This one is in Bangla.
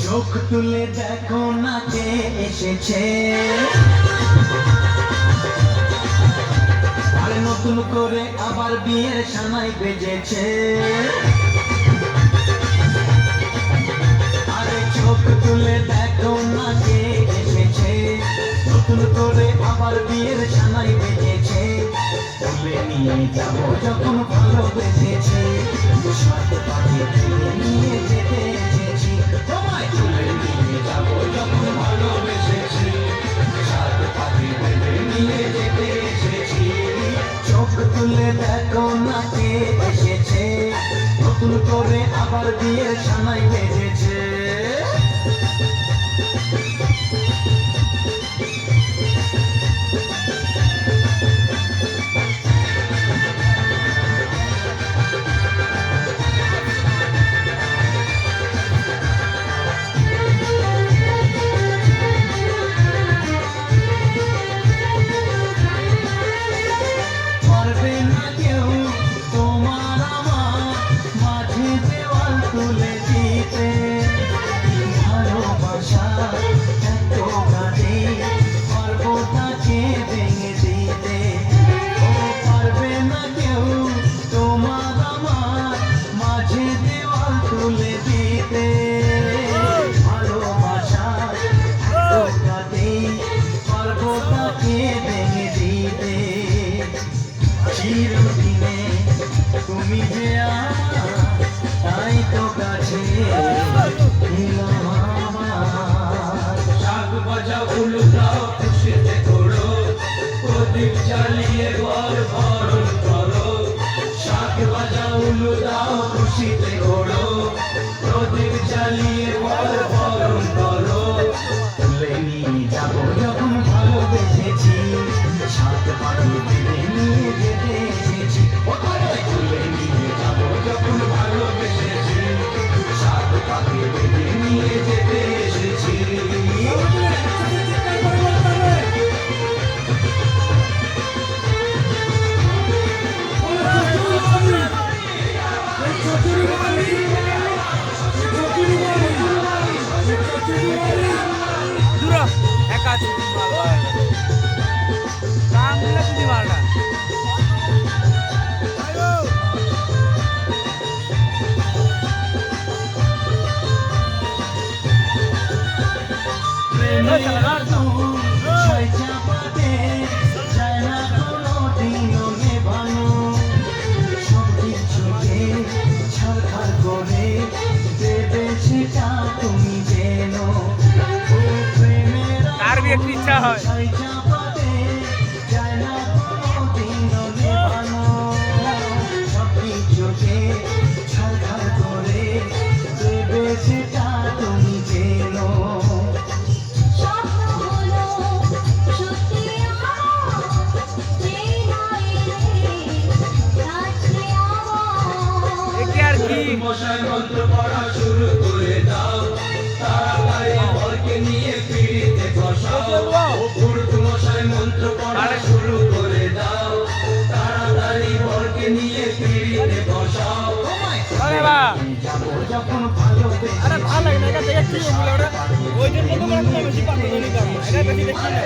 চোখ তুলে দেখো না কে এসেছে, আর নতুন করে আবার বিয়ের সানাই বেজেছে। আরে চোখ তুলে দেখো না কে এসেছে, নতুন করে আবার বিয়ের সানাই বেজেছে। তুলে নিয়ে যাবো যখন ভালোবেসেছি, সাথে পাখি তুলে নিয়ে যেতে এসেছি। তোমায় তুলে নিয়ে যাবো যখন ভালোবেসেছি, সাথে পাখি তুলে নিয়ে যেতে এসেছি। চোখ তুলে দেখো না কে এসেছে, নতুন করে আবার বিয়ের সানাই বেজেছে। পারবে না কেউ তোমার আমার মাঝে দেওয়াল তুলে দিতে, ভালোবাসা এত গাড়ি পারবো তাকে ভেঙে দিতে। ও পারবে না কেউ তোমার আমার মাঝে দেওয়াল তুলে দিতে, ভালোবাসা এত গাড়ি পারবো তাকে ভেঙে দিতে। চিরদিনে তুমি যে আমার, তাই তো কাছে এলাম আমার। শাক বাজা উলু দাও খুশিতে করো, প্রদীপ জ্বালিয়ে ঘর ভরণ করো। শাক বাজা উলু দাও খুশিতে করো, প্রদীপ জ্বালিয়ে ঘর ভরণ করো। তুলে নিয়ে যাবো যখন ভালোবেসেছি, সাথে পাখি তুলে নিয়ে যেতে এসেছি। তুলে নিয়ে যাবো যখন ভালোবেসেছি, সাথে পাখি তুলে নিয়ে যেতে এসেছি। দূরা একা ছুটি মারবা কামলা ছুটি মারলা তার বি একটু ইচ্ছা হয় মশাই মন্ত্র পড়া শুরু করে দাও, তাড়াতাড়ি বরকে নিয়ে পিড়িতে বসাও। পুরুষ মশাই মন্ত্র পড়া শুরু করে দাও, তাড়াতাড়ি বরকে নিয়ে পিড়িতে বসাও। আরে বাহ যখন ভালোবেসে আরে ভালো লাগে না, এটা দেখে কি বলে ওটা ওই জন্য তো বেশি পাতা নিতাম এটা বেশি দেখি না।